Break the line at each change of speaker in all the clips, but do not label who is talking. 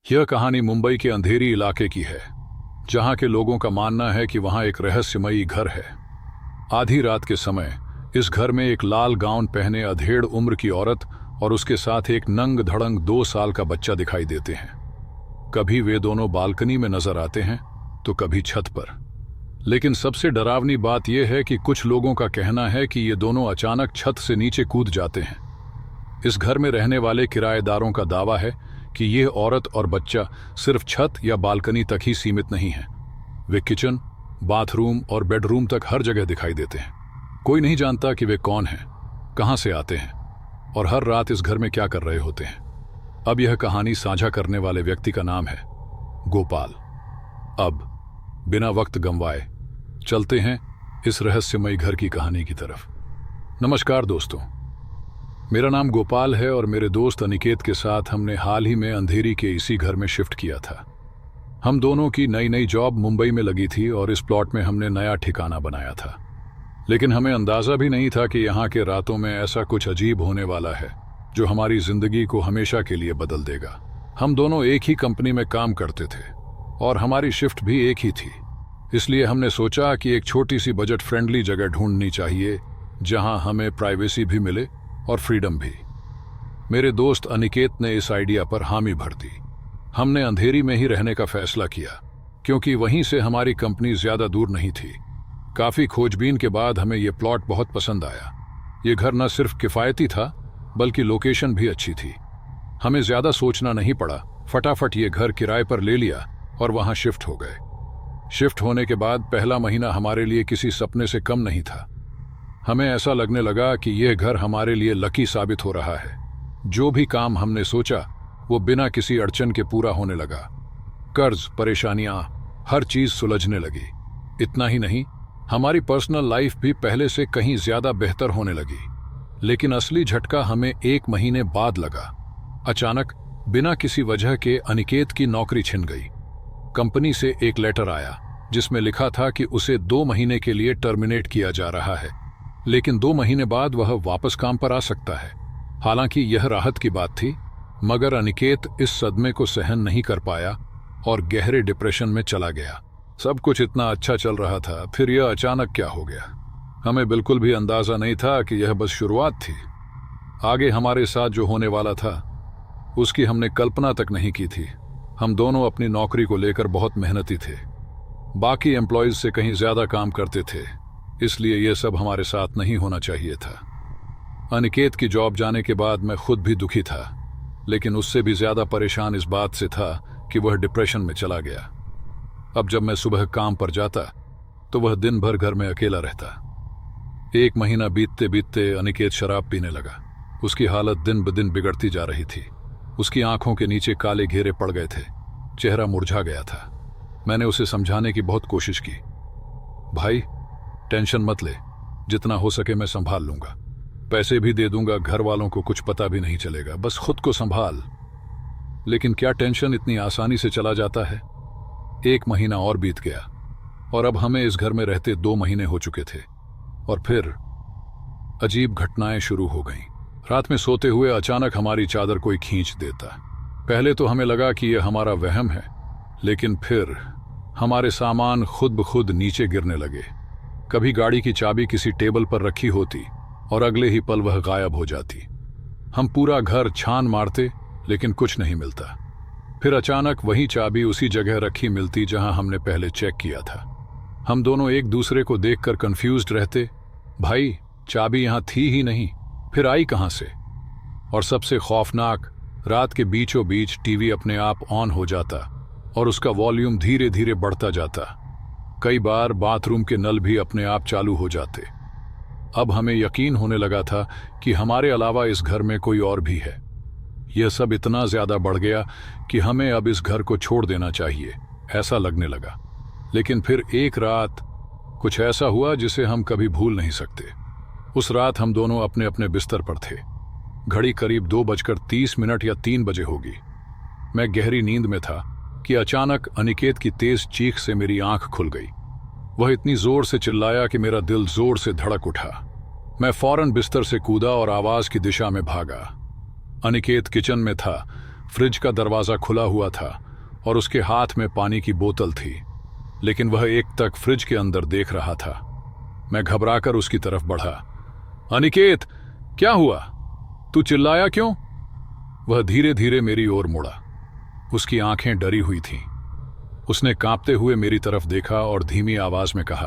यह कहानी मुंबई के अंधेरी इलाके की है, जहां के लोगों का मानना है कि वहां एक रहस्यमयी घर है। आधी रात के समय इस घर में एक लाल गाउन पहने अधेड़ उम्र की औरत और उसके साथ एक नंग धड़ंग 2 साल का बच्चा दिखाई देते हैं। कभी वे दोनों बालकनी में नजर आते हैं तो कभी छत पर। लेकिन सबसे डरावनी बात यह है कि कुछ लोगों का कहना है कि ये दोनों अचानक छत से नीचे कूद जाते हैं। इस घर में रहने वाले किराएदारों का दावा है कि ये औरत और बच्चा सिर्फ छत या बालकनी तक ही सीमित नहीं है। वे किचन, बाथरूम और बेडरूम तक हर जगह दिखाई देते हैं। कोई नहीं जानता कि वे कौन हैं, कहां से आते हैं और हर रात इस घर में क्या कर रहे होते हैं। अब यह कहानी साझा करने वाले व्यक्ति का नाम है गोपाल। अब बिना वक्त गंवाए चलते हैं इस रहस्यमयी घर की कहानी की तरफ। नमस्कार दोस्तों, मेरा नाम गोपाल है और मेरे दोस्त अनिकेत के साथ हमने हाल ही में अंधेरी के इसी घर में शिफ्ट किया था। हम दोनों की नई नई जॉब मुंबई में लगी थी और इस प्लॉट में हमने नया ठिकाना बनाया था। लेकिन हमें अंदाजा भी नहीं था कि यहाँ के रातों में ऐसा कुछ अजीब होने वाला है जो हमारी जिंदगी को हमेशा के लिए बदल देगा। हम दोनों एक ही कंपनी में काम करते थे और हमारी शिफ्ट भी एक ही थी। इसलिए हमने सोचा कि एक छोटी सी बजट फ्रेंडली जगह ढूंढनी चाहिए जहां हमें प्राइवेसी भी मिले और फ्रीडम भी। मेरे दोस्त अनिकेत ने इस आइडिया पर हामी भर दी। हमने अंधेरी में ही रहने का फैसला किया क्योंकि वहीं से हमारी कंपनी ज्यादा दूर नहीं थी। काफी खोजबीन के बाद हमें यह प्लॉट बहुत पसंद आया। ये घर न सिर्फ किफायती था बल्कि लोकेशन भी अच्छी थी। हमें ज्यादा सोचना नहीं पड़ा, फटाफट ये घर किराए पर ले लिया और वहां शिफ्ट हो गए। शिफ्ट होने के बाद पहला महीना हमारे लिए किसी सपने से कम नहीं था। हमें ऐसा लगने लगा कि यह घर हमारे लिए लकी साबित हो रहा है। जो भी काम हमने सोचा वो बिना किसी अड़चन के पूरा होने लगा। कर्ज, परेशानियां, हर चीज सुलझने लगी। इतना ही नहीं, हमारी पर्सनल लाइफ भी पहले से कहीं ज्यादा बेहतर होने लगी। लेकिन असली झटका हमें 1 महीने बाद लगा। अचानक बिना किसी वजह के अनिकेत की नौकरी छिन गई। कंपनी से एक लेटर आया जिसमें लिखा था कि उसे 2 महीने के लिए टर्मिनेट किया जा रहा है, लेकिन 2 महीने बाद वह वापस काम पर आ सकता है। हालांकि यह राहत की बात थी, मगर अनिकेत इस सदमे को सहन नहीं कर पाया और गहरे डिप्रेशन में चला गया। सब कुछ इतना अच्छा चल रहा था, फिर यह अचानक क्या हो गया। हमें बिल्कुल भी अंदाजा नहीं था कि यह बस शुरुआत थी। आगे हमारे साथ जो होने वाला था उसकी हमने कल्पना तक नहीं की थी। हम दोनों अपनी नौकरी को लेकर बहुत मेहनती थे, बाकी एम्प्लॉयज से कहीं ज्यादा काम करते थे, इसलिए यह सब हमारे साथ नहीं होना चाहिए था। अनिकेत की जॉब जाने के बाद मैं खुद भी दुखी था, लेकिन उससे भी ज्यादा परेशान इस बात से था कि वह डिप्रेशन में चला गया। अब जब मैं सुबह काम पर जाता तो वह दिन भर घर में अकेला रहता। 1 महीना बीतते बीतते अनिकेत शराब पीने लगा। उसकी हालत दिन ब दिन बिगड़ती जा रही थी। उसकी आंखों के नीचे काले घेरे पड़ गए थे, चेहरा मुरझा गया था। मैंने उसे समझाने की बहुत कोशिश की। भाई, टेंशन मत ले, जितना हो सके मैं संभाल लूंगा, पैसे भी दे दूंगा, घर वालों को कुछ पता भी नहीं चलेगा, बस खुद को संभाल। लेकिन क्या टेंशन इतनी आसानी से चला जाता है। 1 महीना और बीत गया और अब हमें इस घर में रहते 2 महीने हो चुके थे और फिर अजीब घटनाएं शुरू हो गईं। रात में सोते हुए अचानक हमारी चादर कोई खींच देता। पहले तो हमें लगा कि यह हमारा वहम है, लेकिन फिर हमारे सामान खुद ब खुद नीचे गिरने लगे। कभी गाड़ी की चाबी किसी टेबल पर रखी होती और अगले ही पल वह गायब हो जाती। हम पूरा घर छान मारते लेकिन कुछ नहीं मिलता। फिर अचानक वही चाबी उसी जगह रखी मिलती जहां हमने पहले चेक किया था। हम दोनों एक दूसरे को देखकर कंफ्यूज्ड रहते। भाई, चाबी यहां थी ही नहीं, फिर आई कहां से। और सबसे खौफनाक, रात के बीचों बीच टीवी अपने आप ऑन हो जाता और उसका वॉल्यूम धीरे धीरे बढ़ता जाता। कई बार बाथरूम के नल भी अपने आप चालू हो जाते। अब हमें यकीन होने लगा था कि हमारे अलावा इस घर में कोई और भी है। यह सब इतना ज्यादा बढ़ गया कि हमें अब इस घर को छोड़ देना चाहिए, ऐसा लगने लगा। लेकिन फिर एक रात कुछ ऐसा हुआ जिसे हम कभी भूल नहीं सकते। उस रात हम दोनों अपने अपने बिस्तर पर थे। घड़ी करीब 2:30 या 3 बजे होगी। मैं गहरी नींद में था कि अचानक अनिकेत की तेज चीख से मेरी आंख खुल गई। वह इतनी जोर से चिल्लाया कि मेरा दिल जोर से धड़क उठा। मैं फौरन बिस्तर से कूदा और आवाज की दिशा में भागा। अनिकेत किचन में था। फ्रिज का दरवाज़ा खुला हुआ था और उसके हाथ में पानी की बोतल थी, लेकिन वह एकटक फ्रिज के अंदर देख रहा था। मैं घबराकर उसकी तरफ बढ़ा। अनिकेत, क्या हुआ? तू चिल्लाया क्यों? वह धीरे धीरे मेरी ओर मुड़ा। उसकी आंखें डरी हुई थीं। उसने कांपते हुए मेरी तरफ देखा और धीमी आवाज में कहा,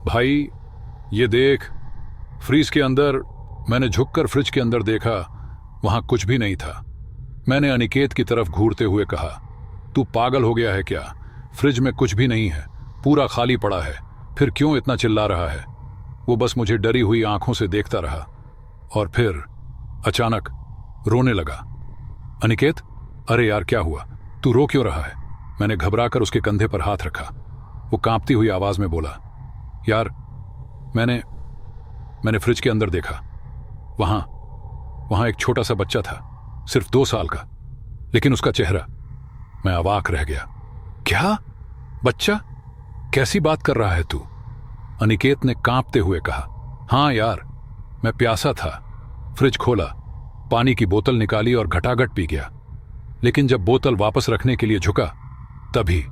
भाई ये देख, फ्रीज के अंदर। मैंने झुककर फ्रिज के अंदर देखा, वहां कुछ भी नहीं था। मैंने अनिकेत की तरफ घूरते हुए कहा, तू पागल हो गया है क्या? फ्रिज में कुछ भी नहीं है, पूरा खाली पड़ा है, फिर क्यों इतना चिल्ला रहा है? वो बस मुझे डरी हुई आंखों से देखता रहा और फिर अचानक रोने लगा। अनिकेत, अरे यार क्या हुआ? तू रो क्यों रहा है? मैंने घबराकर उसके कंधे पर हाथ रखा। वो कांपती हुई आवाज में बोला, यार मैंने फ्रिज के अंदर देखा, वहां एक छोटा सा बच्चा था, सिर्फ 2 साल का, लेकिन उसका चेहरा। मैं अवाक रह गया। क्या? बच्चा? कैसी बात कर रहा है तू? अनिकेत ने कांपते हुए कहा, हां यार, मैं प्यासा था, फ्रिज खोला, पानी की बोतल निकाली और घटाघट पी गया, लेकिन जब बोतल वापस रखने के लिए झुका तभी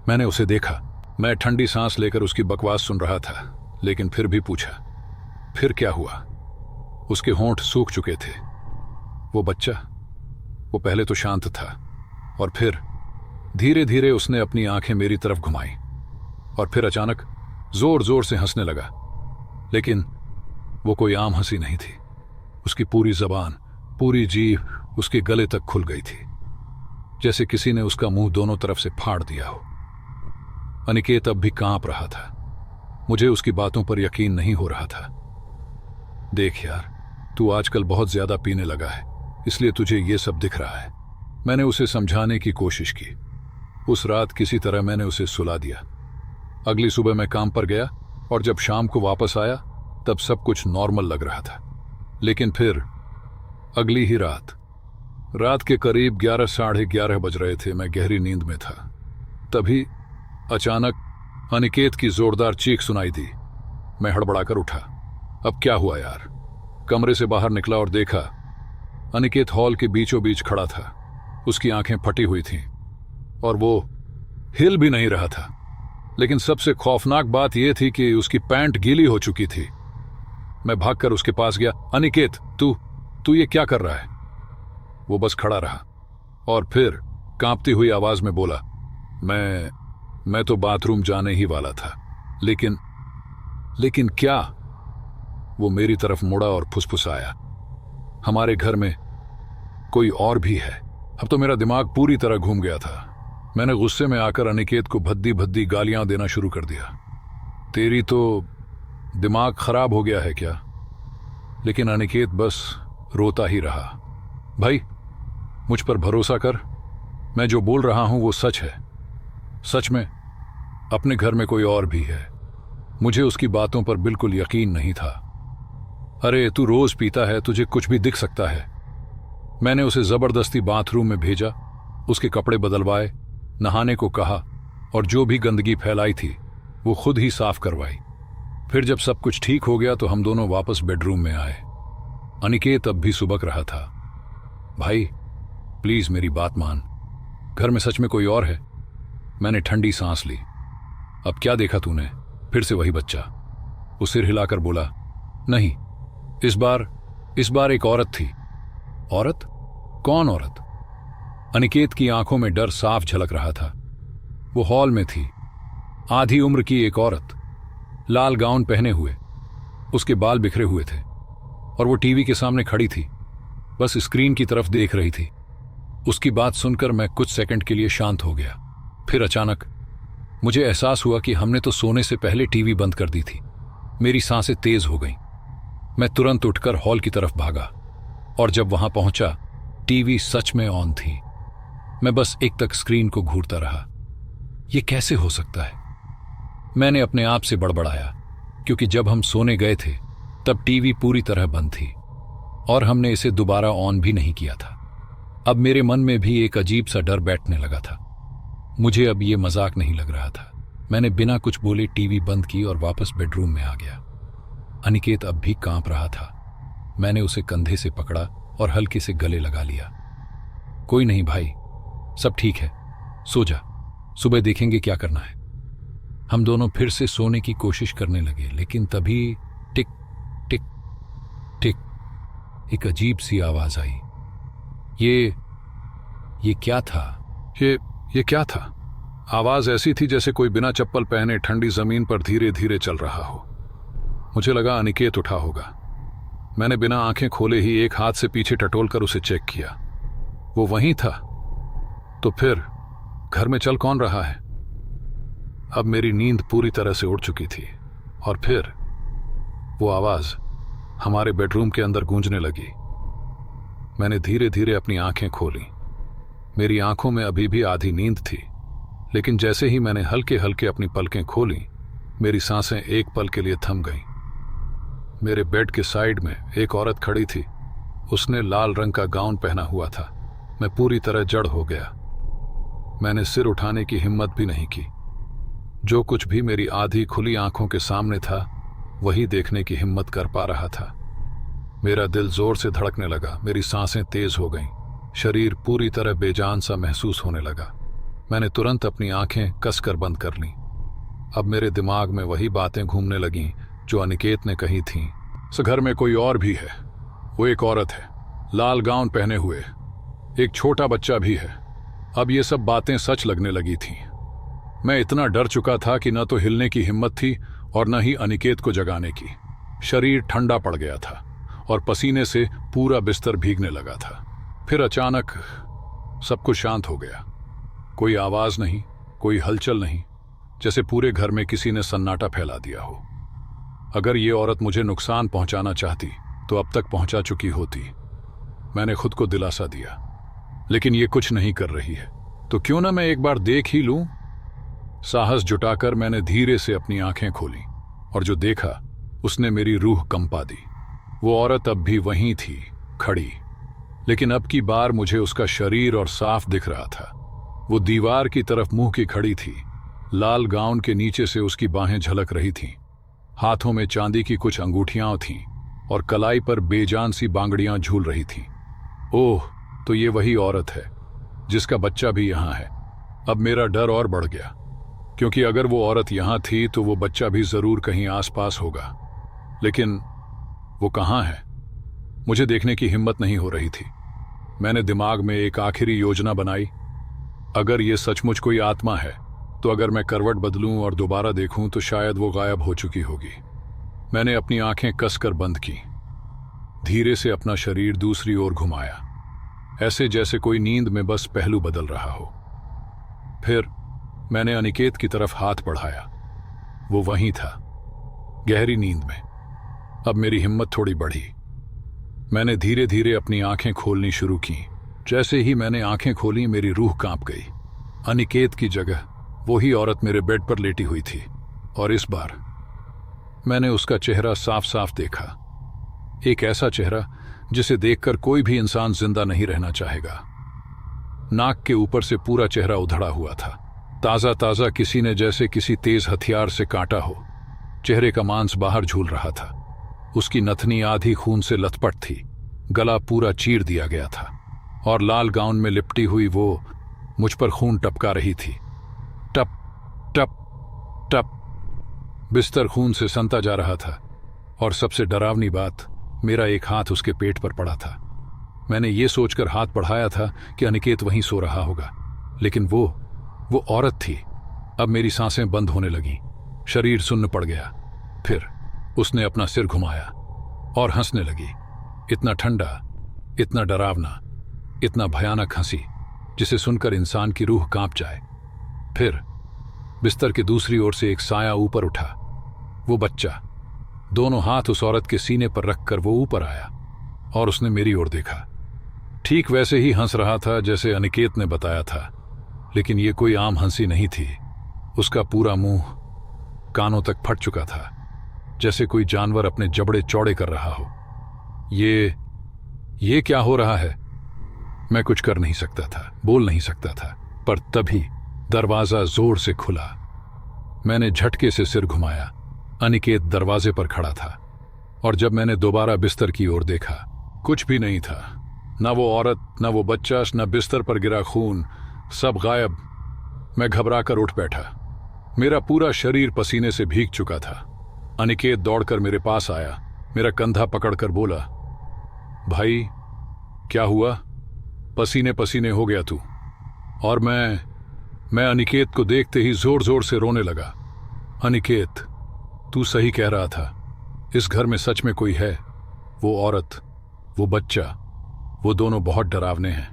मैंने उसे देखा। मैं ठंडी सांस लेकर उसकी बकवास सुन रहा था, लेकिन फिर भी पूछा, फिर क्या हुआ? उसके होंठ सूख चुके थे। वो बच्चा, वो पहले तो शांत था और फिर धीरे धीरे उसने अपनी आंखें मेरी तरफ घुमाई और फिर अचानक जोर जोर से हंसने लगा। लेकिन वो कोई आम हंसी नहीं थी। उसकी पूरी जबान, पूरी जीभ उसके गले तक खुल गई थी, जैसे किसी ने उसका मुंह दोनों तरफ से फाड़ दिया हो। अनिकेत अब भी कांप रहा था। मुझे उसकी बातों पर यकीन नहीं हो रहा था। देख यार, तू आजकल बहुत ज्यादा पीने लगा है, इसलिए तुझे ये सब दिख रहा है। मैंने उसे समझाने की कोशिश की। उस रात किसी तरह मैंने उसे सुला दिया। अगली सुबह मैं काम पर गया और जब शाम को वापस आया तब सब कुछ नॉर्मल लग रहा था। लेकिन फिर अगली ही रात के करीब 11 साढ़े 11 बज रहे थे। मैं गहरी नींद में था। तभी अचानक अनिकेत की जोरदार चीख सुनाई दी। मैं हड़बड़ाकर उठा। अब क्या हुआ यार? कमरे से बाहर निकला और देखा अनिकेत हॉल के बीचों बीच खड़ा था। उसकी आंखें फटी हुई थीं और वो हिल भी नहीं रहा था। लेकिन सबसे खौफनाक बात यह थी कि उसकी पैंट गीली हो चुकी थी। मैं भागकर उसके पास गया। अनिकेत, तू ये क्या कर रहा है? वो बस खड़ा रहा और फिर कांपती हुई आवाज में बोला, मैं तो बाथरूम जाने ही वाला था, लेकिन क्या? वो मेरी तरफ मुड़ा और फुसफुसाया, हमारे घर में कोई और भी है। अब तो मेरा दिमाग पूरी तरह घूम गया था। मैंने गुस्से में आकर अनिकेत को भद्दी भद्दी गालियां देना शुरू कर दिया। तेरी तो दिमाग खराब हो गया है क्या? लेकिन अनिकेत बस रोता ही रहा। भाई, मुझ पर भरोसा कर, मैं जो बोल रहा हूं वो सच है। सच में अपने घर में कोई और भी है। मुझे उसकी बातों पर बिल्कुल यकीन नहीं था। अरे तू रोज पीता है, तुझे कुछ भी दिख सकता है। मैंने उसे जबरदस्ती बाथरूम में भेजा, उसके कपड़े बदलवाए, नहाने को कहा और जो भी गंदगी फैलाई थी वो खुद ही साफ करवाई। फिर जब सब कुछ ठीक हो गया तो हम दोनों वापस बेडरूम में आए। अनिकेत अब भी सुबक रहा था। भाई प्लीज मेरी बात मान, घर में सच में कोई और है। मैंने ठंडी सांस ली। अब क्या देखा तूने? फिर से वही बच्चा। वो सिर हिलाकर बोला, नहीं, इस बार एक औरत थी। औरत? कौन औरत? अनिकेत की आंखों में डर साफ झलक रहा था। वो हॉल में थी, आधी उम्र की एक औरत, लाल गाउन पहने हुए, उसके बाल बिखरे हुए थे और वो टीवी के सामने खड़ी थी, बस स्क्रीन की तरफ देख रही थी। उसकी बात सुनकर मैं कुछ सेकंड के लिए शांत हो गया। फिर अचानक मुझे एहसास हुआ कि हमने तो सोने से पहले टीवी बंद कर दी थी। मेरी सांसें तेज हो गईं। मैं तुरंत उठकर हॉल की तरफ भागा और जब वहां पहुंचा, टीवी सच में ऑन थी। मैं बस एक तक स्क्रीन को घूरता रहा। यह कैसे हो सकता है? मैंने अपने आप से बड़बड़ाया, क्योंकि जब हम सोने गए थे तब टीवी पूरी तरह बंद थी और हमने इसे दोबारा ऑन भी नहीं किया था। अब मेरे मन में भी एक अजीब सा डर बैठने लगा था। मुझे अब ये मजाक नहीं लग रहा था। मैंने बिना कुछ बोले टीवी बंद की और वापस बेडरूम में आ गया। अनिकेत अब भी कांप रहा था। मैंने उसे कंधे से पकड़ा और हल्के से गले लगा लिया।
कोई नहीं भाई, सब ठीक है, सो जा, सुबह देखेंगे क्या करना है। हम दोनों फिर से सोने की कोशिश करने लगे, लेकिन तभी टिक टिक टिक एक अजीब सी आवाज आई। ये क्या था?
ये क्या था? आवाज ऐसी थी जैसे कोई बिना चप्पल पहने ठंडी जमीन पर धीरे धीरे चल रहा हो। मुझे लगा अनिकेत उठा होगा। मैंने बिना आंखें खोले ही एक हाथ से पीछे टटोलकर उसे चेक किया। वो वहीं था। तो फिर घर में चल कौन रहा है? अब मेरी नींद पूरी तरह से उड़ चुकी थी और फिर वो आवाज हमारे बेडरूम के अंदर गूंजने लगी। मैंने धीरे धीरे अपनी आंखें खोली। मेरी आंखों में अभी भी आधी नींद थी, लेकिन जैसे ही मैंने हल्के हल्के अपनी पलकें खोली, मेरी सांसें एक पल के लिए थम गईं। मेरे बेड के साइड में एक औरत खड़ी थी। उसने लाल रंग का गाउन पहना हुआ था। मैं पूरी तरह जड़ हो गया। मैंने सिर उठाने की हिम्मत भी नहीं की। जो कुछ भी मेरी आधी खुली आंखों के सामने था, वही देखने की हिम्मत कर पा रहा था। मेरा दिल जोर से धड़कने लगा, मेरी सांसें तेज हो गईं, शरीर पूरी तरह बेजान सा महसूस होने लगा। मैंने तुरंत अपनी आंखें कसकर बंद कर लीं। अब मेरे दिमाग में वही बातें घूमने लगीं जो अनिकेत ने कही थीं। इस घर में कोई और भी है। वो एक औरत है, लाल गाउन पहने हुए। एक छोटा बच्चा भी है। अब ये सब बातें सच लगने लगी थीं। मैं इतना डर चुका था कि न तो हिलने की हिम्मत थी और न ही अनिकेत को जगाने की। शरीर ठंडा पड़ गया था और पसीने से पूरा बिस्तर भीगने लगा था। फिर अचानक सब कुछ शांत हो गया। कोई आवाज नहीं, कोई हलचल नहीं, जैसे पूरे घर में किसी ने सन्नाटा फैला दिया हो। अगर ये औरत मुझे नुकसान पहुंचाना चाहती तो अब तक पहुंचा चुकी होती। मैंने खुद को दिलासा दिया, लेकिन ये कुछ नहीं कर रही है, तो क्यों ना मैं एक बार देख ही लूं। साहस जुटाकर मैंने धीरे से अपनी आंखें खोली और जो देखा उसने मेरी रूह कंपा दी। वो औरत अब भी वहीं थी, खड़ी, लेकिन अब की बार मुझे उसका शरीर और साफ दिख रहा था। वो दीवार की तरफ मुंह की खड़ी थी। लाल गाउन के नीचे से उसकी बाहें झलक रही थीं। हाथों में चांदी की कुछ अंगूठियां थीं और कलाई पर बेजान सी बांगड़ियां झूल रही थीं। ओह, तो ये वही औरत है जिसका बच्चा भी यहां है। अब मेरा डर और बढ़ गया, क्योंकि अगर वो औरत यहां थी तो वो बच्चा भी जरूर कहीं आसपास होगा। लेकिन वो कहां है? मुझे देखने की हिम्मत नहीं हो रही थी। मैंने दिमाग में एक आखिरी योजना बनाई। अगर ये सचमुच कोई आत्मा है तो अगर मैं करवट बदलूं और दोबारा देखूं तो शायद वो गायब हो चुकी होगी। मैंने अपनी आंखें कसकर बंद की, धीरे से अपना शरीर दूसरी ओर घुमाया, ऐसे जैसे कोई नींद में बस पहलू बदल रहा हो। फिर मैंने अनिकेत की तरफ हाथ बढ़ाया। वो वहीं था, गहरी नींद में। अब मेरी हिम्मत थोड़ी बढ़ी। मैंने धीरे धीरे अपनी आंखें खोलनी शुरू की। जैसे ही मैंने आंखें खोली, मेरी रूह कांप गई। अनिकेत की जगह वही औरत मेरे बेड पर लेटी हुई थी, और इस बार मैंने उसका चेहरा साफ साफ देखा। एक ऐसा चेहरा जिसे देखकर कोई भी इंसान जिंदा नहीं रहना चाहेगा। नाक के ऊपर से पूरा चेहरा उधड़ा हुआ था, ताजा ताजा, किसी ने जैसे किसी तेज हथियार से काटा हो। चेहरे का मांस बाहर झूल रहा था। उसकी नथनी आधी खून से लथपथ थी, गला पूरा चीर दिया गया था, और लाल गाउन में लिपटी हुई वो मुझ पर खून टपका रही थी। टप टप टप। बिस्तर खून से सनता जा रहा था, और सबसे डरावनी बात, मेरा एक हाथ उसके पेट पर पड़ा था। मैंने ये सोचकर हाथ बढ़ाया था कि अनिकेत वहीं सो रहा होगा, लेकिन वो औरत थी। अब मेरी सांसें बंद होने लगीं, शरीर सुन्न पड़ गया। फिर उसने अपना सिर घुमाया और हंसने लगी। इतना ठंडा, इतना डरावना, इतना भयानक हंसी जिसे सुनकर इंसान की रूह कांप जाए। फिर बिस्तर की दूसरी ओर से एक साया ऊपर उठा। वो बच्चा, दोनों हाथ उस औरत के सीने पर रखकर वो ऊपर आया और उसने मेरी ओर देखा। ठीक वैसे ही हंस रहा था जैसे अनिकेत ने बताया था, लेकिन ये कोई आम हंसी नहीं थी। उसका पूरा मुंह कानों तक फट चुका था, जैसे कोई जानवर अपने जबड़े चौड़े कर रहा हो। ये क्या हो रहा है? मैं कुछ कर नहीं सकता था, बोल नहीं सकता था, पर तभी दरवाजा जोर से खुला। मैंने झटके से सिर घुमाया। अनिकेत दरवाजे पर खड़ा था, और जब मैंने दोबारा बिस्तर की ओर देखा, कुछ भी नहीं था। न वो औरत, न वो बच्चा, न बिस्तर पर गिरा खून, सब गायब। मैं घबराकर उठ बैठा। मेरा पूरा शरीर पसीने से भीग चुका था। अनिकेत दौड़कर मेरे पास आया, मेरा कंधा पकड़कर बोला, भाई क्या हुआ? पसीने पसीने हो गया तू। और मैं अनिकेत को देखते ही जोर जोर से रोने लगा। अनिकेत, तू सही कह रहा था, इस घर में सच में कोई है। वो औरत, वो बच्चा, वो दोनों बहुत डरावने हैं।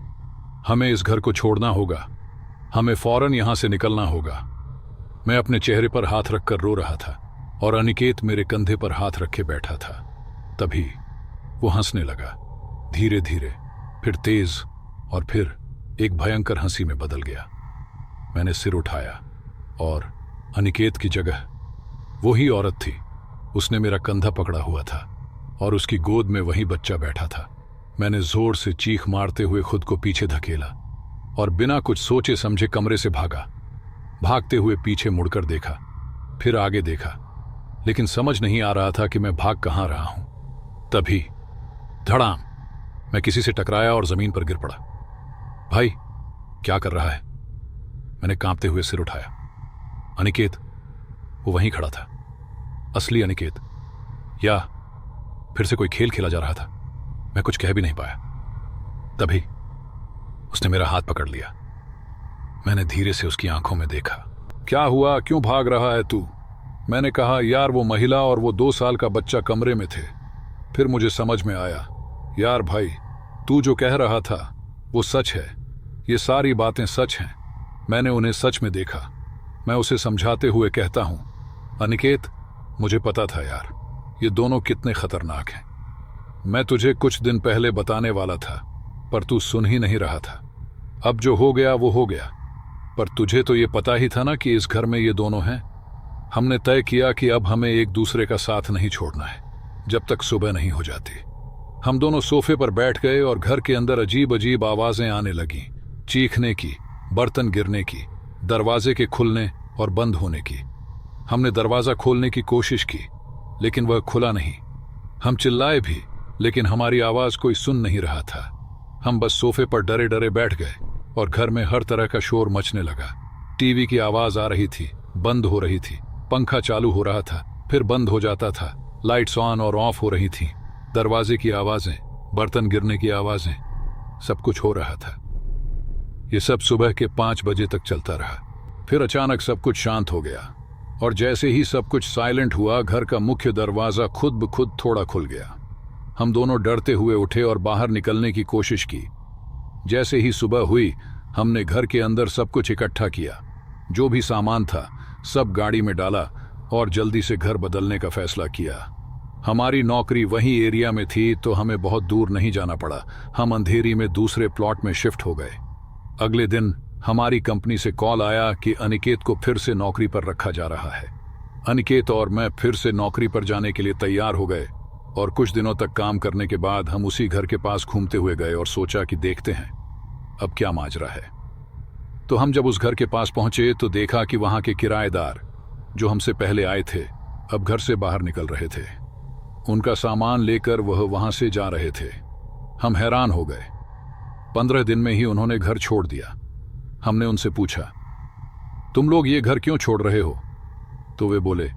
हमें इस घर को छोड़ना होगा, हमें फौरन यहां से निकलना होगा। मैं अपने चेहरे पर हाथ रखकर रो रहा था और अनिकेत मेरे कंधे पर हाथ रखे बैठा था। तभी वो हंसने लगा, धीरे धीरे, फिर तेज, और फिर एक भयंकर हंसी में बदल गया। मैंने सिर उठाया और अनिकेत की जगह वही औरत थी। उसने मेरा कंधा पकड़ा हुआ था और उसकी गोद में वही बच्चा बैठा था। मैंने जोर से चीख मारते हुए खुद को पीछे धकेला और बिना कुछ सोचे समझे कमरे से भागा। भागते हुए पीछे मुड़कर देखा, फिर आगे देखा, लेकिन समझ नहीं आ रहा था कि मैं भाग कहां रहा हूं। तभी धड़ाम, मैं किसी से टकराया और जमीन पर गिर पड़ा। भाई क्या कर रहा है? मैंने कांपते हुए सिर उठाया। अनिकेत, वो वहीं खड़ा था, असली अनिकेत, या फिर से कोई खेल खेला जा रहा था। मैं कुछ कह भी नहीं पाया। तभी उसने मेरा हाथ पकड़ लिया। मैंने धीरे से उसकी आंखों में देखा। क्या हुआ, क्यों भाग रहा है तू? मैंने कहा, यार वो महिला और वो 2 साल का बच्चा कमरे में थे। फिर मुझे समझ में आया, यार भाई, तू जो कह रहा था वो सच है। ये सारी बातें सच हैं। मैंने उन्हें सच में देखा। मैं उसे समझाते हुए कहता हूं, अनिकेत, मुझे पता था यार, ये दोनों कितने खतरनाक हैं। मैं तुझे कुछ दिन पहले बताने वाला था, पर तू सुन ही नहीं रहा था। अब जो हो गया वो हो गया, पर तुझे तो ये पता ही था ना कि इस घर में ये दोनों हैं। हमने तय किया कि अब हमें एक दूसरे का साथ नहीं छोड़ना है जब तक सुबह नहीं हो जाती। हम दोनों सोफे पर बैठ गए और घर के अंदर अजीब अजीब आवाजें आने लगीं, चीखने की, बर्तन गिरने की, दरवाजे के खुलने और बंद होने की। हमने दरवाजा खोलने की कोशिश की, लेकिन वह खुला नहीं। हम चिल्लाए भी, लेकिन हमारी आवाज कोई सुन नहीं रहा था। हम बस सोफे पर डरे डरे बैठ गए और घर में हर तरह का शोर मचने लगा। टीवी की आवाज आ रही थी, बंद हो रही थी, पंखा चालू हो रहा था, फिर बंद हो जाता था, लाइट्स ऑन और ऑफ हो रही थी, दरवाजे की आवाजें, बर्तन गिरने की आवाजें, सब कुछ हो रहा था। ये सब सुबह के 5 बजे तक चलता रहा। फिर अचानक सब कुछ शांत हो गया और जैसे ही सब कुछ साइलेंट हुआ, घर का मुख्य दरवाजा खुद ब खुद थोड़ा खुल गया। हम दोनों डरते हुए उठे और बाहर निकलने की कोशिश की। जैसे ही सुबह हुई, हमने घर के अंदर सब कुछ इकट्ठा किया, जो भी सामान था सब गाड़ी में डाला और जल्दी से घर बदलने का फैसला किया। हमारी नौकरी वही एरिया में थी, तो हमें बहुत दूर नहीं जाना पड़ा। हम अंधेरी में दूसरे प्लॉट में शिफ्ट हो गए। अगले दिन हमारी कंपनी से कॉल आया कि अनिकेत को फिर से नौकरी पर रखा जा रहा है। अनिकेत और मैं फिर से नौकरी पर जाने के लिए तैयार हो गए और कुछ दिनों तक काम करने के बाद हम उसी घर के पास घूमते हुए गए और सोचा कि देखते हैं अब क्या माजरा है। तो हम जब उस घर के पास पहुंचे तो देखा कि वहां के किराएदार जो हमसे पहले आए थे अब घर से बाहर निकल रहे थे। उनका सामान लेकर वह वहां से जा रहे थे। हम हैरान हो गए। 15 दिन में ही उन्होंने घर छोड़ दिया। हमने उनसे पूछा, तुम लोग ये घर क्यों छोड़ रहे हो? तो वे बोले,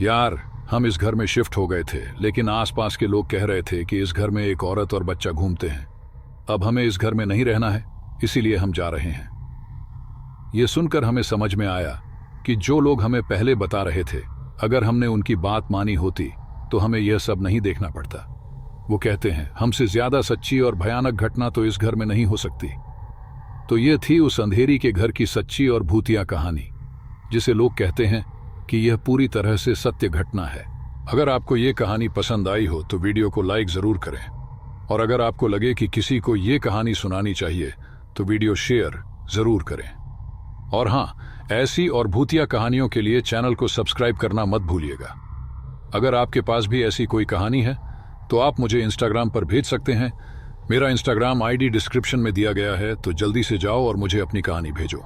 यार हम इस घर में शिफ्ट हो गए थे, लेकिन आसपास के लोग कह रहे थे कि इस घर में एक औरत और बच्चा घूमते हैं। अब हमें इस घर में नहीं रहना है, इसीलिए हम जा रहे हैं। ये सुनकर हमें समझ में आया कि जो लोग हमें पहले बता रहे थे, अगर हमने उनकी बात मानी होती तो हमें यह सब नहीं देखना पड़ता। वो कहते हैं, हमसे ज्यादा सच्ची और भयानक घटना तो इस घर में नहीं हो सकती। तो ये थी उस अंधेरी के घर की सच्ची और भूतिया कहानी, जिसे लोग कहते हैं कि यह पूरी तरह से सत्य घटना है। अगर आपको ये कहानी पसंद आई हो तो वीडियो को लाइक जरूर करें, और अगर आपको लगे कि किसी को ये कहानी सुनानी चाहिए तो वीडियो शेयर जरूर करें। और हाँ, ऐसी और भूतिया कहानियों के लिए चैनल को सब्सक्राइब करना मत भूलिएगा। अगर आपके पास भी ऐसी कोई कहानी है तो आप मुझे इंस्टाग्राम पर भेज सकते हैं। मेरा इंस्टाग्राम आईडी डिस्क्रिप्शन में दिया गया है, तो जल्दी से जाओ और मुझे अपनी कहानी भेजो।